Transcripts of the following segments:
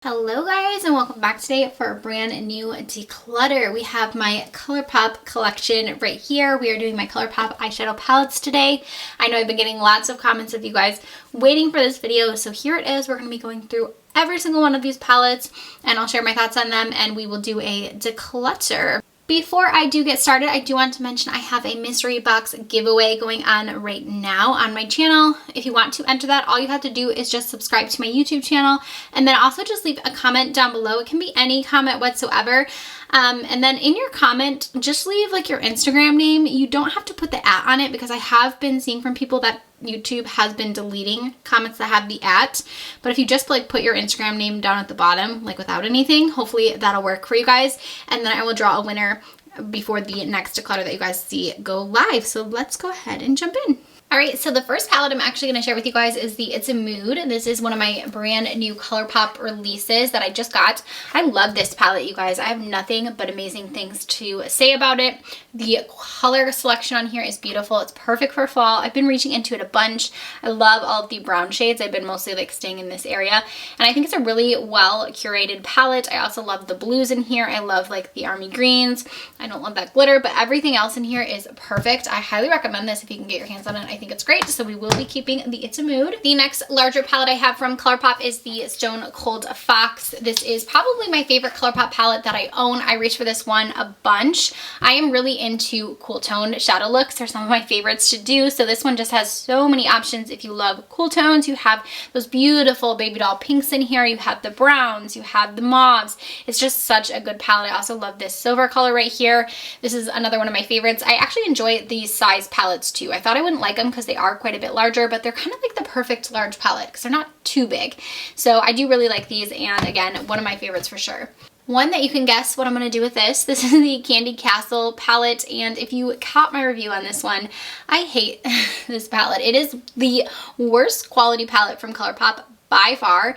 Hello guys, and welcome back today for a brand new declutter. We have my ColourPop collection right here. We are doing my ColourPop eyeshadow palettes today. I know I've been getting lots of comments of you guys waiting for this video, so here it is. We're going to be going through every single one of these palettes and I'll share my thoughts on them and we will do a declutter. Before I do get started, I do want to mention I have a mystery box giveaway going on right now on my channel. If you want to enter that, all you have to do is just subscribe to my YouTube channel and then also just leave a comment down below. It can be any comment whatsoever. And then in your comment, just leave like your Instagram name. You don't have to put the @ on it because I have been seeing from people that YouTube has been deleting comments that have the @. But if you just like put your Instagram name down at the bottom, like without anything, hopefully that'll work for you guys. And then I will draw a winner before the next declutter that you guys see go live. So let's go ahead and jump in. Alright, so the first palette I'm actually going to share with you guys is the It's a Mood. This is one of my brand new ColourPop releases that I just got. I love this palette, you guys. I have nothing but amazing things to say about it. The color selection on here is beautiful. It's perfect for fall. I've been reaching into it a bunch. I love all of the brown shades. I've been mostly like staying in this area. And I think it's a really well curated palette. I also love the blues in here. I love like the army greens. I don't love that glitter, but everything else in here is perfect. I highly recommend this if you can get your hands on it. I think it's great, so we will be keeping the It's a Mood. The next larger palette I have from ColourPop is the Stone Cold Fox. This is probably my favorite ColourPop palette that I own. I reach for this one a bunch. I am really into cool toned shadow looks. They're some of my favorites to do, so this one just has so many options. If you love cool tones, you have those beautiful baby doll pinks in here. You have the browns, you have the mauves. It's just such a good palette. I also love this silver color right here. This is another one of my favorites. I actually enjoy these size palettes too. I thought I wouldn't like them because they are quite a bit larger, but they're kind of like the perfect large palette because they're not too big. So I do really like these, and again, one of my favorites for sure. One that you can guess what I'm going to do with this. This is the Candy Castle palette, and if you caught my review on this one, I hate this palette. It is the worst quality palette from ColourPop by far.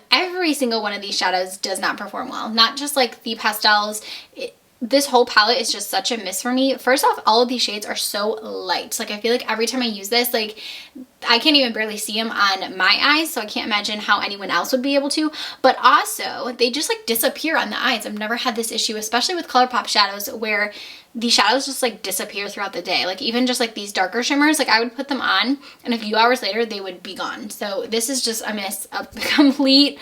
Every single one of these shadows does not perform well. Not just like the pastels. This whole palette is just such a miss for me. First off, all of these shades are so light. Like I feel like every time I use this, like I can't even barely see them on my eyes, so I can't imagine how anyone else would be able to. But also, they just like disappear on the eyes. I've never had this issue, especially with ColourPop shadows, where the shadows just like disappear throughout the day. Like even just like these darker shimmers, like I would put them on and a few hours later they would be gone. So this is just a miss, a complete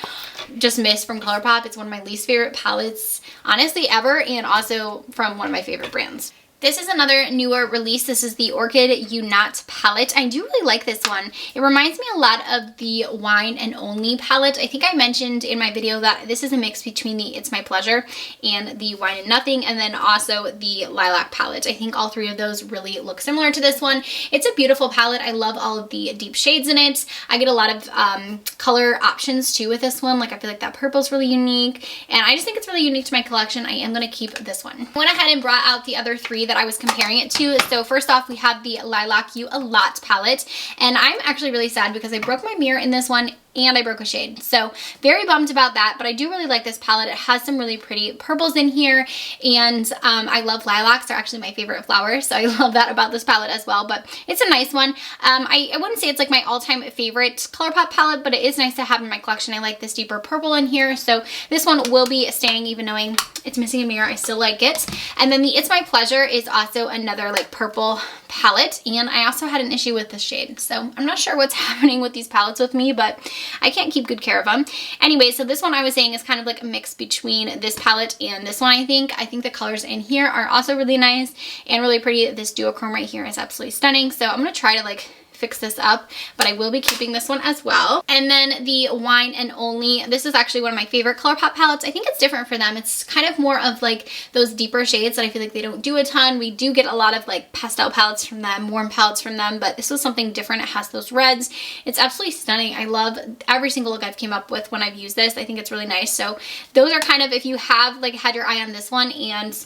just miss from ColourPop. It's one of my least favorite palettes, honestly, ever, and also from one of my favorite brands. This is another newer release. This is the Orchid Unite palette. I do really like this one. It reminds me a lot of the Wine and Only palette. I think I mentioned in my video that this is a mix between the It's My Pleasure and the Wine and Nothing, and then also the Lilac palette. I think all three of those really look similar to this one. It's a beautiful palette. I love all of the deep shades in it. I get a lot of color options too with this one. Like I feel like that purple is really unique, and I just think it's really unique to my collection. I am going to keep this one. I went ahead and brought out the other three that I was comparing it to. So first off, we have the Lilac You A Lot palette, and I'm actually really sad because I broke my mirror in this one and I broke a shade. So very bummed about that, but I do really like this palette. It has some really pretty purples in here, and I love lilacs. They're actually my favorite flowers, so I love that about this palette as well, but it's a nice one. I wouldn't say it's like my all-time favorite ColourPop palette, but it is nice to have in my collection. I like this deeper purple in here, so this one will be staying even knowing it's missing a mirror. I still like it. And then the It's My Pleasure is also another like purple palette, and I also had an issue with this shade, so I'm not sure what's happening with these palettes with me, but I can't keep good care of them. Anyway, so this one I was saying is kind of like a mix between this palette and this one. I think the colors in here are also really nice and really pretty. This duochrome right here is absolutely stunning, so I'm gonna try to like fix this up, but I will be keeping this one as well. And then the Wine and Only, this is actually one of my favorite ColourPop palettes. I think it's different for them. It's kind of more of like those deeper shades that I feel like they don't do a ton. We do get a lot of like pastel palettes from them, warm palettes from them, but this was something different. It has those reds. It's absolutely stunning. I love every single look I've came up with when I've used this. I think it's really nice. So those are kind of, if you have like had your eye on this one and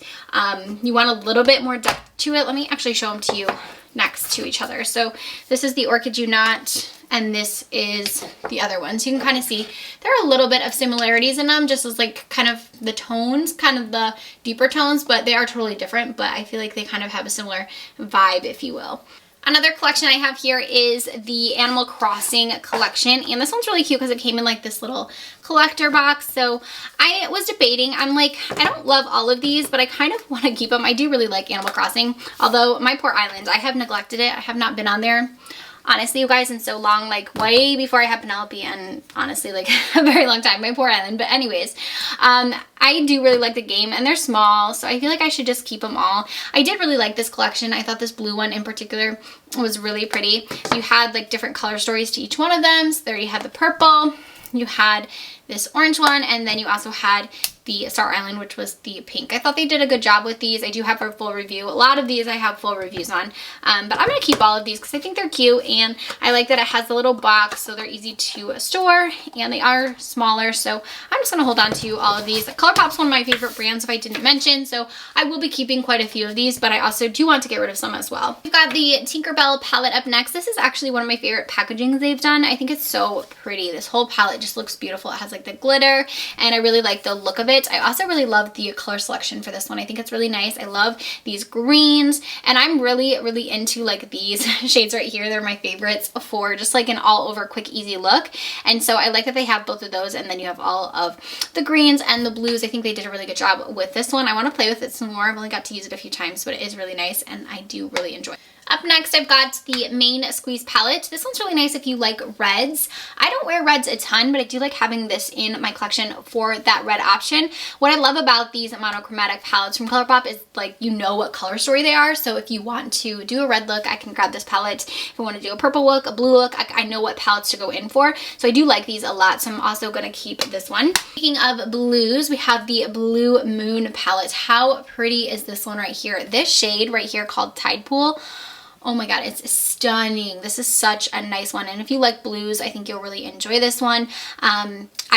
you want a little bit more depth to it, let me actually show them to you next to each other. So this is the Orchid Unite, and this is the other one. So you can kind of see there are a little bit of similarities in them, just as like kind of the tones, kind of the deeper tones, but they are totally different, but I feel like they kind of have a similar vibe, if you will. Another collection I have here is the Animal Crossing collection, and this one's really cute because it came in like this little collector box. So I was debating, I'm like, I don't love all of these, but I kind of want to keep them. I do really like Animal Crossing, although my poor island, I have neglected it. I have not been on there, honestly, you guys, in so long, like way before I had Penelope, and honestly, like a very long time, my poor island. But anyways, I do really like the game, and they're small, so I feel like I should just keep them all. I did really like this collection. I thought this blue one in particular was really pretty. You had like different color stories to each one of them. So there you had the purple, you had this orange one, and then you also had the Star Island, which was the pink. I thought they did a good job with these. I do have a full review. A lot of these I have full reviews on, but I'm going to keep all of these because I think they're cute, and I like that it has the little box, so they're easy to store, and they are smaller, so I'm just going to hold on to all of these. ColourPop's one of my favorite brands, if I didn't mention, so I will be keeping quite a few of these, but I also do want to get rid of some as well. We've got the Tinkerbell palette up next. This is actually one of my favorite packagings they've done. I think it's so pretty. This whole palette just looks beautiful. It has like the glitter, and I really like the look of it. I also really love the color selection for this one. I think it's really nice. I love these greens, and I'm really into like these shades right here. They're my favorites for just like an all over quick easy look, and so I like that they have both of those, and then you have all of the greens and the blues. I think they did a really good job with this one. I want to play with it some more. I've only got to use it a few times, but it is really nice, and I do really enjoy it. Up next, I've got the Main Squeeze palette. This one's really nice if you like reds. I don't wear reds a ton, but I do like having this in my collection for that red option. What I love about these monochromatic palettes from ColourPop is like, you know what color story they are. So if you want to do a red look, I can grab this palette. If I want to do a purple look, a blue look, I know what palettes to go in for. So I do like these a lot. So I'm also going to keep this one. Speaking of blues, we have the Blue Moon palette. How pretty is this one right here? This shade right here called Tide Pool. Oh my god, it's stunning. This is such a nice one, and if you like blues, I think you'll really enjoy this one.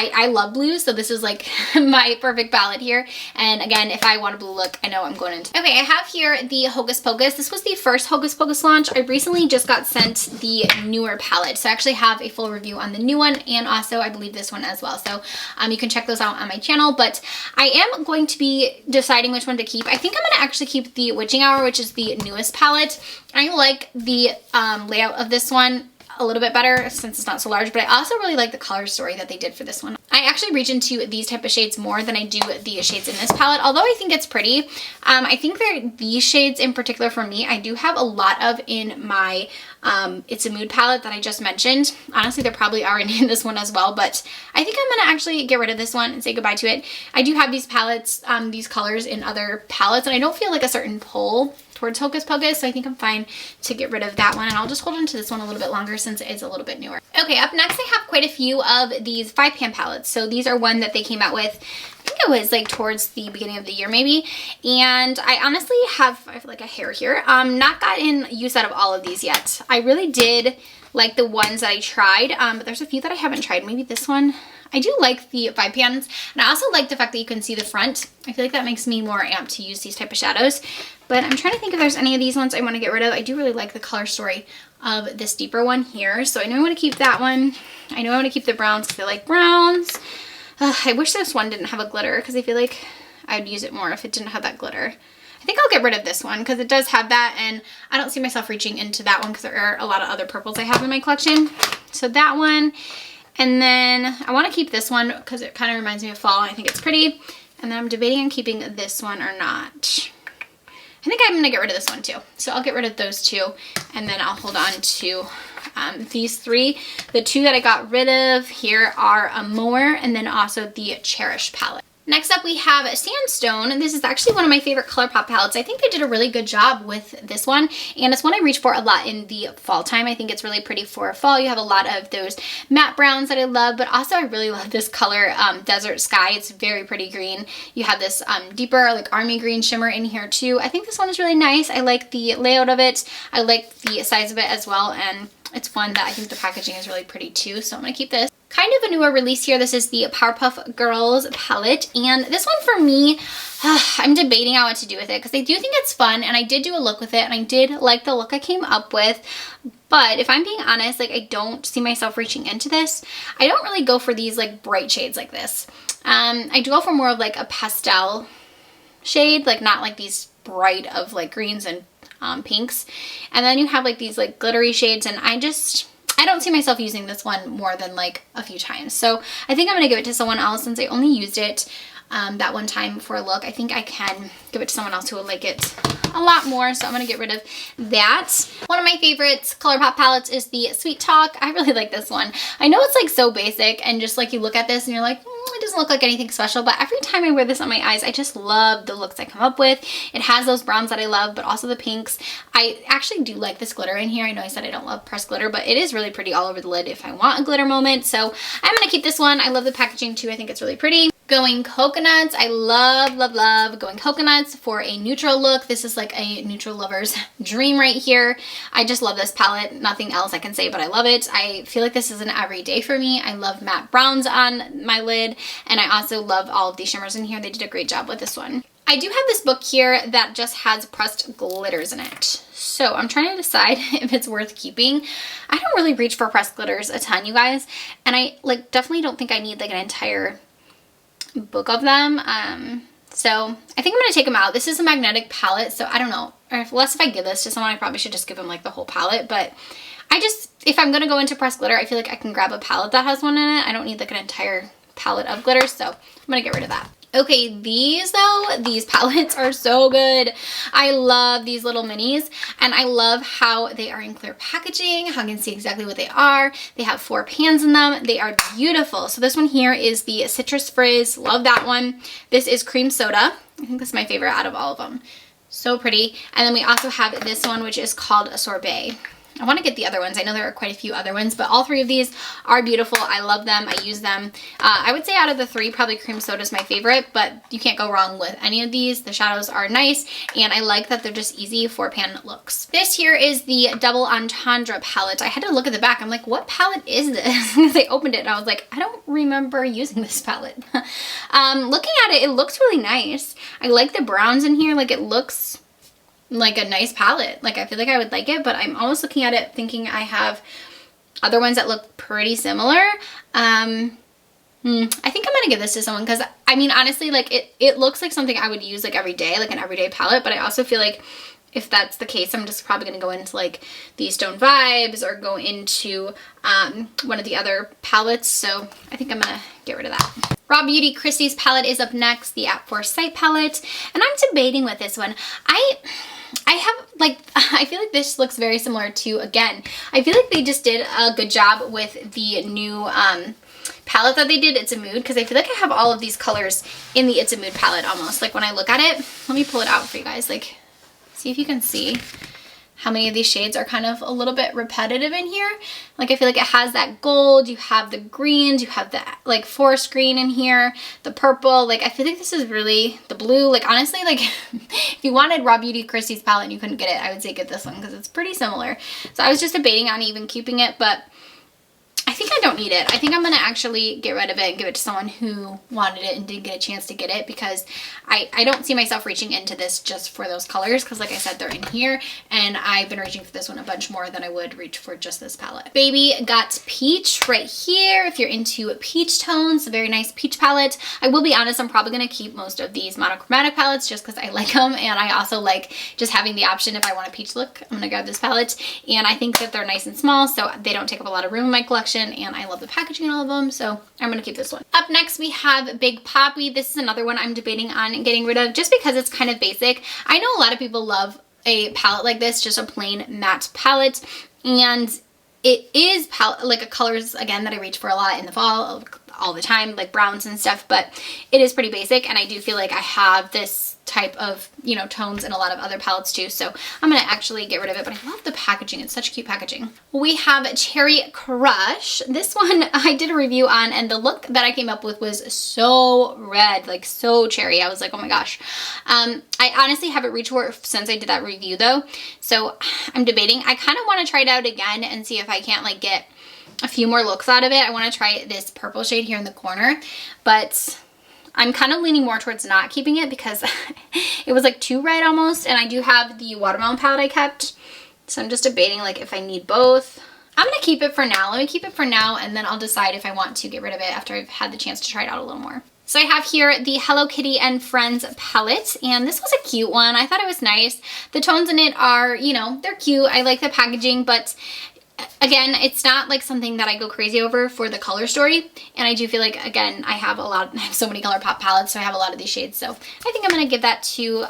I love blues, so this is like my perfect palette here, and again, if I want a blue look, I know I'm going into. Okay, I have here the Hocus Pocus. This was the first Hocus Pocus launch. I recently just got sent the newer palette, so I actually have a full review on the new one, and also I believe this one as well, so you can check those out on my channel. But I am going to be deciding which one to keep. I think I'm going to actually keep the Witching Hour, which is the newest palette. I like the layout of this one a little bit better since it's not so large, but I also really like the color story that they did for this one. I actually reach into these type of shades more than I do the shades in this palette, although I think it's pretty. I think these shades in particular for me, I do have a lot of in my It's a Mood palette that I just mentioned. Honestly, there probably are in this one as well, but I think I'm gonna actually get rid of this one and say goodbye to it. I do have these palettes, these colors in other palettes, and I don't feel like a certain pull towards Hocus Pocus, so I think I'm fine to get rid of that one, and I'll just hold on to this one a little bit longer since it is a little bit newer. Okay, up next I have quite a few of these 5pan palettes. So these are one that they came out with, I think it was like towards the beginning of the year maybe, and I honestly I have like a hair here. Not gotten use out of all of these yet. I really did like the ones that I tried, but there's a few that I haven't tried. Maybe this one. I do like the 5pans, and I also like the fact that you can see the front. I feel like that makes me more amped to use these type of shadows, but I'm trying to think if there's any of these ones I want to get rid of. I do really like the color story of this deeper one here, so I know I want to keep that one. I know I want to keep the browns because I like browns. I wish this one didn't have a glitter because I feel like I would use it more if it didn't have that glitter. I think I'll get rid of this one because it does have that, and I don't see myself reaching into that one because there are a lot of other purples I have in my collection. So that one. And then I want to keep this one because it kind of reminds me of fall. I think it's pretty. And then I'm debating on keeping this one or not. I think I'm going to get rid of this one too. So I'll get rid of those two, and then I'll hold on to these three. The two that I got rid of here are Amore and then also the Cherish palette. Next up we have Sandstone, and this is actually one of my favorite ColourPop palettes. I think they did a really good job with this one, and it's one I reach for a lot in the fall time. I think it's really pretty for fall. You have a lot of those matte browns that I love, but also I really love this color, Desert Sky. It's very pretty green. You have this deeper like army green shimmer in here too. I think this one is really nice. I like the layout of it. I like the size of it as well, and it's one that I think the packaging is really pretty too, so I'm going to keep this. Kind of a newer release here. This is the Powerpuff Girls palette, and this one for me, I'm debating on what to do with it because I do think it's fun, and I did do a look with it, and I did like the look I came up with. But if I'm being honest, like I don't see myself reaching into this. I don't really go for these like bright shades like this. I do go for more of like a pastel shade, like not like these bright of like greens and pinks. And then you have like these like glittery shades, and I don't see myself using this one more than like a few times. So I think I'm going to give it to someone else since I only used it that one time for a look. I think I can give it to someone else who will like it a lot more, so I'm going to get rid of that. One of my favorite ColourPop palettes is the Sweet Talk. I really like this one. I know it's like so basic, and just like you look at this and you're like, it doesn't look like anything special, but every time I wear this on my eyes, I just love the looks I come up with. It has those browns that I love, but also the pinks. I actually do like this glitter in here. I know I said I don't love pressed glitter, but it is really pretty all over the lid if I want a glitter moment, so I'm going to keep this one. I love the packaging too. I think it's really pretty. Going coconuts. I love, love, love going coconuts for a neutral look. This is like a neutral lover's dream right here. I just love this palette. Nothing else I can say, but I love it. I feel like this is an everyday for me. I love matte browns on my lid, and I also love all of these shimmers in here. They did a great job with this one. I do have this book here that just has pressed glitters in it. So I'm trying to decide if it's worth keeping. I don't really reach for pressed glitters a ton, you guys. And I like definitely don't think I need like an entire book of them. So I think I'm going to take them out. This is a magnetic palette, so I don't know. Or if I give this to someone, I probably should just give them like the whole palette. But if I'm going to go into pressed glitter, I feel like I can grab a palette that has one in it. I don't need like an entire palette of glitter, so I'm going to get rid of that. Okay, these palettes are so good. I love these little minis, and I love how they are in clear packaging, how you can see exactly what they are. They have 4 pans in them. They are beautiful. So this one here is the Citrus Frizz. Love that one. This is Cream Soda. I think this is my favorite out of all of them. So pretty. And then we also have this one, which is called a Sorbet. I want to get the other ones. I know there are quite a few other ones, but all 3 of these are beautiful. I love them. I use them. I would say out of the 3, probably Cream Soda is my favorite, but you can't go wrong with any of these. The shadows are nice, and I like that they're just easy 4-pan looks. This here is the Doubleentendre palette. I had to look at the back. I'm like, what palette is this? Because I opened it and I was like, I don't remember using this palette. Looking at it, it looks really nice. I like the browns in here. Like, it looks like a nice palette. Like, I feel like I would like it, but I'm almost looking at it thinking I have other ones that look pretty similar. I think I'm gonna give this to someone because, I mean, honestly, like, it looks like something I would use like every day, like an everyday palette, but I also feel like if that's the case, I'm just probably gonna go into like the Stone Vibes or go into one of the other palettes, so I think I'm gonna get rid of that. Raw Beauty Christie's palette is up next, the At First Sight palette, and I'm debating with this one. I have, like, I feel like this looks very similar to, again, I feel like they just did a good job with the new palette that they did, It's a Mood, because I feel like I have all of these colors in the It's a Mood palette almost. Like, when I look at it, let me pull it out for you guys, like, see if you can see how many of these shades are kind of a little bit repetitive in here. Like, I feel like it has that gold, you have the greens, you have the like forest green in here, the purple. Like, I feel like this is really the blue. Like, honestly, like if you wanted Raw Beauty Christie's palette and you couldn't get it, I would say get this one because it's pretty similar. So I was just debating on even keeping it, but I think I don't need it. I think I'm going to actually get rid of it and give it to someone who wanted it and didn't get a chance to get it, because I don't see myself reaching into this just for those colors, because like I said, they're in here, and I've been reaching for this one a bunch more than I would reach for just this palette. Baby Got Peach right here. If you're into peach tones, a very nice peach palette. I will be honest, I'm probably going to keep most of these monochromatic palettes just because I like them, and I also like just having the option if I want a peach look, I'm going to grab this palette, and I think that they're nice and small, so they don't take up a lot of room in my collection, and I love the packaging in all of them, so I'm gonna keep this one. Up next, we have Big Poppy. This is another one I'm debating on getting rid of just because it's kind of basic. I know a lot of people love a palette like this, just a plain matte palette, and it is like a colors, again, that I reach for a lot in the fall, all the time, like browns and stuff, but it is pretty basic, and I do feel like I have this type of, you know, tones in a lot of other palettes too, so I'm gonna actually get rid of it, but I love the packaging. It's such cute packaging. We have Cherry Crush. This one I did a review on, and the look that I came up with was so red, like so cherry. I was like, oh my gosh. I honestly haven't reached for it since I did that review though, so I'm debating. I kind of want to try it out again and see if I can't like get a few more looks out of it. I want to try this purple shade here in the corner, but I'm kind of leaning more towards not keeping it because it was like too red almost, and I do have the watermelon palette I kept, so I'm just debating like if I need both. I'm gonna keep it for now. Let me keep it for now, and then I'll decide if I want to get rid of it after I've had the chance to try it out a little more. So I have here the Hello Kitty and Friends palette, and this was a cute one. I thought it was nice. The tones in it are, you know, they're cute. I like the packaging, but again, it's not like something that I go crazy over for the color story. And I do feel like, again, I have so many ColourPop palettes, so I have a lot of these shades. So I think I'm going to give that to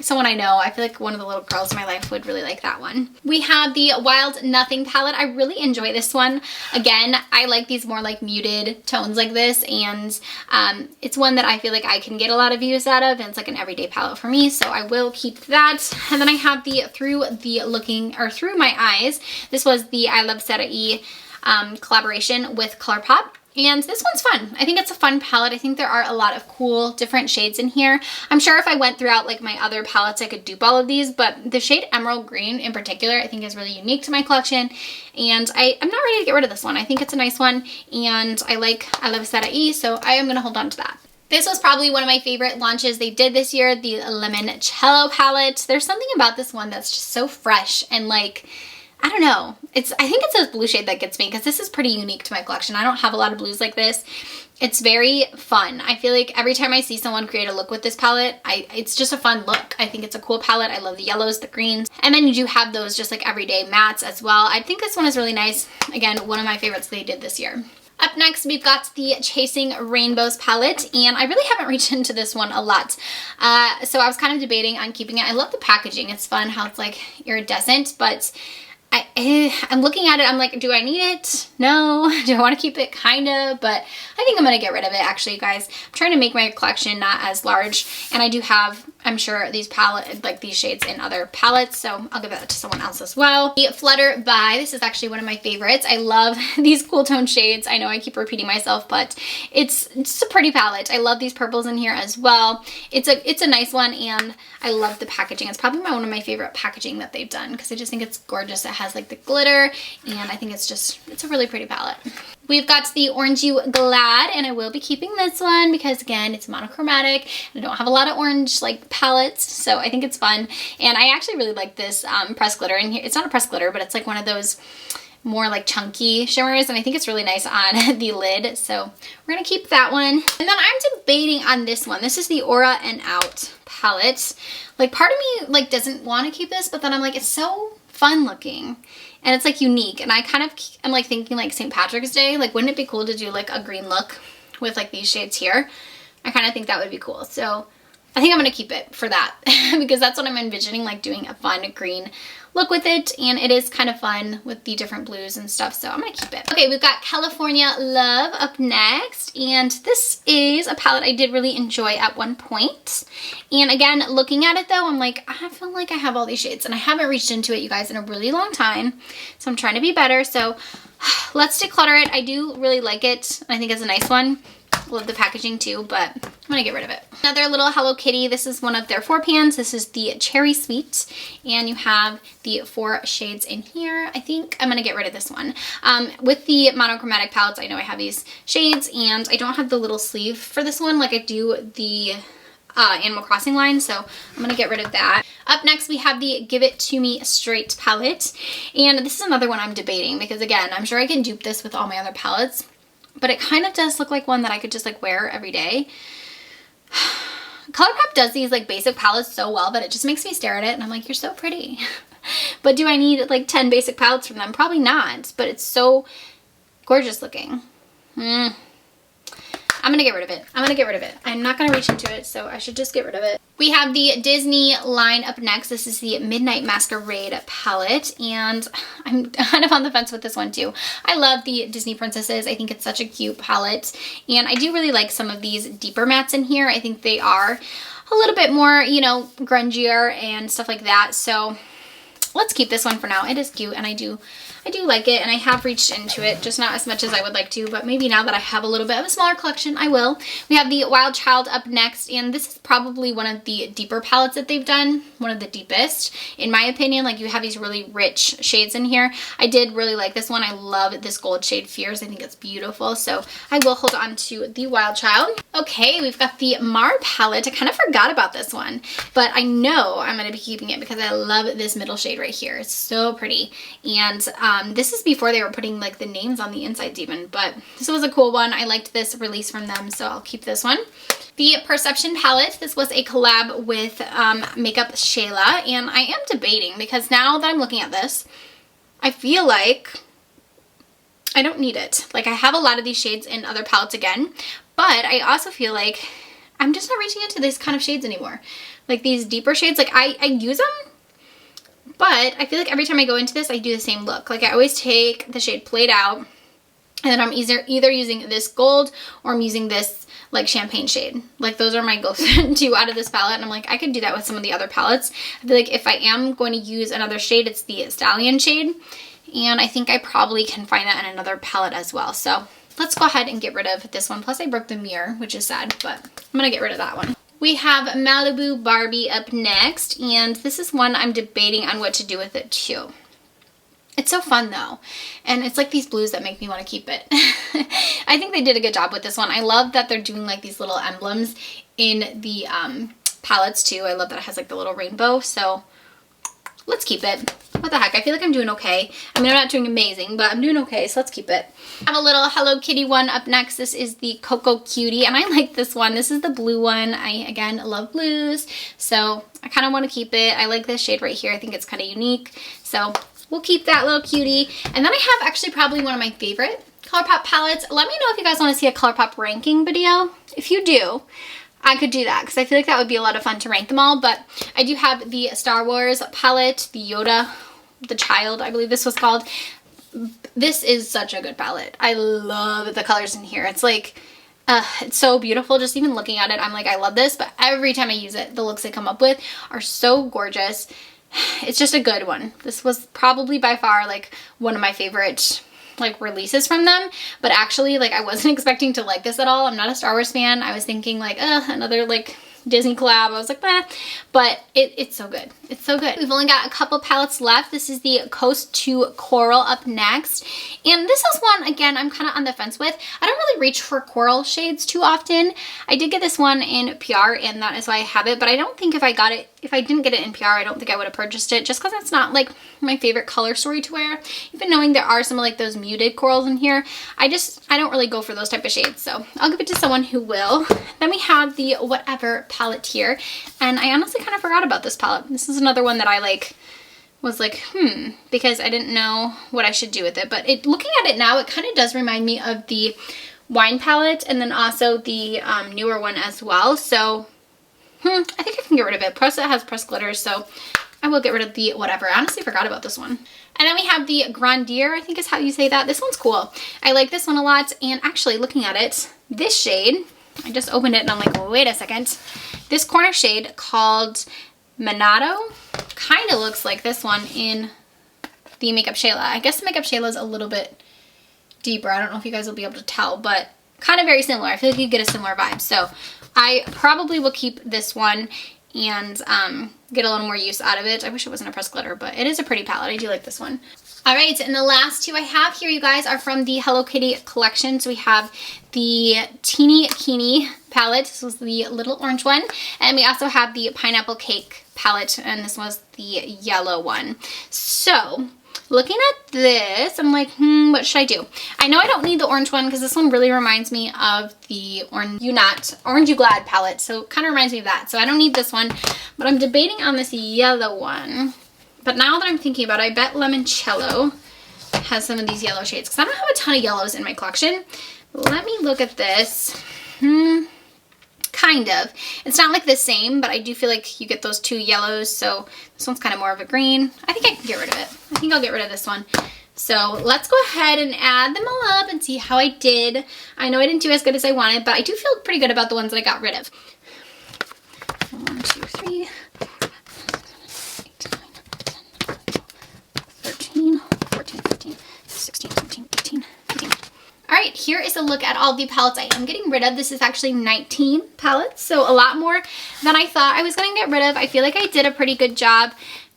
someone I know. I feel like one of the little girls in my life would really like that one. We have the Wild Nothing palette. I really enjoy this one. Again, I like these more like muted tones like this, and it's one that I feel like I can get a lot of use out of, and it's like an everyday palette for me, so I will keep that. And then I have the Through My Eyes. This was the I Love Sarah collaboration with ColourPop. And this one's fun. I think it's a fun palette. I think there are a lot of cool different shades in here. I'm sure if I went throughout like my other palettes, I could dupe all of these, but the shade Emerald Green in particular, I think is really unique to my collection. And I'm not ready to get rid of this one. I think it's a nice one, and I love Sarah, so I am gonna hold on to that. This was probably one of my favorite launches they did this year, the Limoncello palette. There's something about this one that's just so fresh and like, I don't know. I think it's this blue shade that gets me, because this is pretty unique to my collection. I don't have a lot of blues like this. It's very fun. I feel like every time I see someone create a look with this palette, it's just a fun look. I think it's a cool palette. I love the yellows, the greens. And then you do have those just like everyday mattes as well. I think this one is really nice. Again, one of my favorites they did this year. Up next, we've got the Chasing Rainbows palette, and I really haven't reached into this one a lot. So I was kind of debating on keeping it. I love the packaging. It's fun how it's like iridescent, but I'm looking at it, I'm like, do I need it? No. Do I want to keep it? Kinda, but I think I'm going to get rid of it actually, guys. I'm trying to make my collection not as large, and I do have, I'm sure, these shades in other palettes, so I'll give that to someone else as well. The Flutter by, this is actually one of my favorites. I love these cool tone shades. I know I keep repeating myself, but it's a pretty palette. I love these purples in here as well. It's a nice one, and I love the packaging. It's probably one of my favorite packaging that they've done, because I just think it's gorgeous. It has like the glitter, and I think it's a really pretty palette. We've got the Orange You Glad, and I will be keeping this one because, again, it's monochromatic. I don't have a lot of orange like palettes, so I think it's fun. And I actually really like this pressed glitter in here. It's not a pressed glitter, but it's like one of those more like chunky shimmers, and I think it's really nice on the lid, so we're gonna keep that one. And then I'm debating on this one. This is the Aura and Out palette. Like, part of me like doesn't want to keep this, but then I'm like, it's so fun looking, and it's like unique, and I kind of am like thinking like St. Patrick's Day, like wouldn't it be cool to do like a green look with like these shades here? I kind of think that would be cool, so I think I'm gonna keep it for that because that's what I'm envisioning, like doing a fun green look with it, and it is kind of fun with the different blues and stuff, so I'm gonna keep it. Okay, we've got California Love up next, and this is a palette I did really enjoy at one point. And again, looking at it though, I'm like, I feel like I have all these shades, and I haven't reached into it, you guys, in a really long time, so I'm trying to be better. So let's declutter it. I do really like it, and I think it's a nice one. Love the packaging too, but I'm gonna get rid of it. Another little Hello Kitty. This is one of their 4 pans. This is the Cherry Sweet, and you have the 4 shades in here. I think I'm gonna get rid of this one. With the monochromatic palettes, I know I have these shades, and I don't have the little sleeve for this one like I do the Animal Crossing line, so I'm gonna get rid of that. Up next, we have the Give It To Me Straight palette, and this is another one I'm debating because, again, I'm sure I can dupe this with all my other palettes, but it kind of does look like one that I could just like wear every day. ColourPop does these like basic palettes so well that it just makes me stare at it and I'm like, you're so pretty. But do I need like 10 basic palettes from them? Probably not, but it's so gorgeous looking. I'm gonna get rid of it. I'm gonna get rid of it. I'm not gonna reach into it, so I should just get rid of it. We have the Disney line up next. This is the Midnight Masquerade palette, and I'm kind of on the fence with this one too. I love the Disney princesses. I think it's such a cute palette, and I do really like some of these deeper mattes in here. I think they are a little bit more, you know, grungier and stuff like that, so let's keep this one for now. It is cute, and I do like it, and I have reached into it, just not as much as I would like to, but maybe now that I have a little bit of a smaller collection, I will. We have the Wild Child up next, and this is probably one of the deeper palettes that they've done, one of the deepest, in my opinion. Like, you have these really rich shades in here. I did really like this one. I love this gold shade Fears. I think it's beautiful, so I will hold on to the Wild Child. Okay, we've got the Mar palette. I kind of forgot about this one, but I know I'm going to be keeping it because I love this middle shade right here. It's so pretty, and This is before they were putting like the names on the insides even, but this was a cool one. I liked this release from them, so I'll keep this one. The Perception palette, this was a collab with Makeup Shayla, and I am debating because now that I'm looking at this, I feel like I don't need it. Like, I have a lot of these shades in other palettes again, but I also feel like I'm just not reaching into these kind of shades anymore. Like these deeper shades, like I use them, but I feel like every time I go into this, I do the same look. Like I always take the shade Played Out, and then I'm either using this gold or I'm using this like champagne shade. Like those are my go-to out of this palette, and I'm like, I could do that with some of the other palettes. I feel like if I am going to use another shade, it's the Stallion shade, and I think I probably can find that in another palette as well. So let's go ahead and get rid of this one. Plus I broke the mirror, which is sad, but I'm gonna get rid of that one. We have Malibu Barbie up next, and this is one I'm debating on what to do with it too. It's so fun though, and it's like these blues that make me want to keep it. I think they did a good job with this one. I love that they're doing like these little emblems in the palettes too. I love that it has like the little rainbow, so let's keep it. What the heck, I feel like I'm doing okay. I mean, I'm not doing amazing, but I'm doing okay, so let's keep it. I have a little Hello Kitty one up next. This is the Cocoa Cutie, and I like this one. This is the blue one. I, again, love blues, so I kind of want to keep it. I like this shade right here. I think it's kind of unique, so we'll keep that little cutie. And then I have actually probably one of my favorite ColourPop palettes. Let me know if you guys want to see a ColourPop ranking video. If you do, I could do that because I feel like that would be a lot of fun to rank them all. But I do have the Star Wars palette, the Yoda, the Child, I believe this was called. This is such a good palette. I love the colors in here. It's like, it's so beautiful. Just even looking at it, I'm like, I love this. But every time I use it, the looks they come up with are so gorgeous. It's just a good one. This was probably by far like one of my favorite like releases from them, but actually like I wasn't expecting to like this at all. I'm not a Star Wars fan. I was thinking like another like Disney collab. I was like, bah. But it's so good. It's so good. We've only got a couple palettes left. This is the Coast to Coral up next, and this is one again I'm kind of on the fence with. I don't really reach for coral shades too often. I did get this one in PR, and that is why I have it, but I don't think if I didn't get it in PR, I don't think I would have purchased it, just because it's not like my favorite color story to wear. Even knowing there are some like those muted corals in here, I don't really go for those type of shades, so I'll give it to someone who will. Then we have the Whatever palette here, and I honestly kind of forgot about this palette. This is another one that I was like, because I didn't know what I should do with it, but looking at it now, it kind of does remind me of the Wine palette, and then also the newer one as well, so I think I can get rid of it. Plus it has pressed glitter, so I will get rid of the Whatever. I honestly forgot about this one. And then we have the Grandeer, I think is how you say that. This one's cool. I like this one a lot, and actually looking at it, this shade, I just opened it and I'm like, wait a second. This corner shade called Minato kind of looks like this one in the Makeup Shayla. I guess the Makeup Shayla is a little bit deeper. I don't know if you guys will be able to tell, but kind of very similar. I feel like you get a similar vibe. So I probably will keep this one and get a little more use out of it. I wish it wasn't a pressed glitter, but it is a pretty palette. I do like this one. All right, and the last two I have here, you guys, are from the Hello Kitty collection. So we have the Teeny Keeny palette. This was the little orange one. And we also have the Pineapple Cake palette, and this was the yellow one. So looking at this, I'm like, what should I do? I know I don't need the orange one because this one really reminds me of the Orange You Glad palette. So it kind of reminds me of that. So I don't need this one, but I'm debating on this yellow one. But now that I'm thinking about it, I bet Limoncello has some of these yellow shades because I don't have a ton of yellows in my collection. Let me look at this. Kind of. It's not like the same, but I do feel like you get those two yellows, so this one's kind of more of a green. I think I can get rid of it. I think I'll get rid of this one. So let's go ahead and add them all up and see how I did. I know I didn't do as good as I wanted, but I do feel pretty good about the ones that I got rid of. 1, 2, 3, 14, 15, 16, 17, 18, 19. All right, here is a look at all the palettes I am getting rid of. This is actually 19 palettes, so a lot more than I thought I was going to get rid of. I feel like I did a pretty good job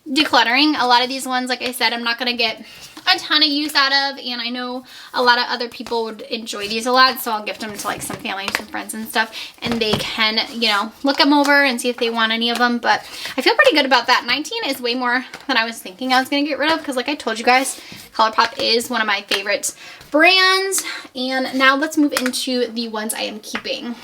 decluttering. A lot of these ones, like I said, I'm not going to get a ton of use out of, and I know a lot of other people would enjoy these a lot, so I'll gift them to like some family and some friends and stuff, and they can, you know, look them over and see if they want any of them. But I feel pretty good about that. 19 is way more than I was thinking I was gonna get rid of, because like I told you guys, ColourPop is one of my favorite brands. And now let's move into the ones I am keeping.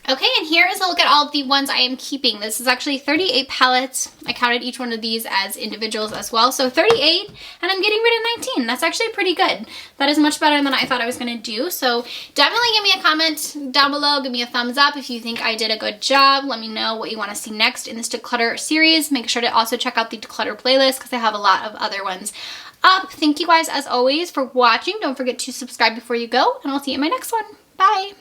Okay, and here is a look at all of the ones I am keeping. This is actually 38 palettes. I counted each one of these as individuals as well. So 38, and I'm getting rid of 19. That's actually pretty good. That is much better than I thought I was gonna do. So definitely give me a comment down below. Give me a thumbs up if you think I did a good job. Let me know what you wanna see next in this Declutter series. Make sure to also check out the Declutter playlist, because I have a lot of other ones up. Thank you guys as always for watching. Don't forget to subscribe before you go, and I'll see you in my next one. Bye.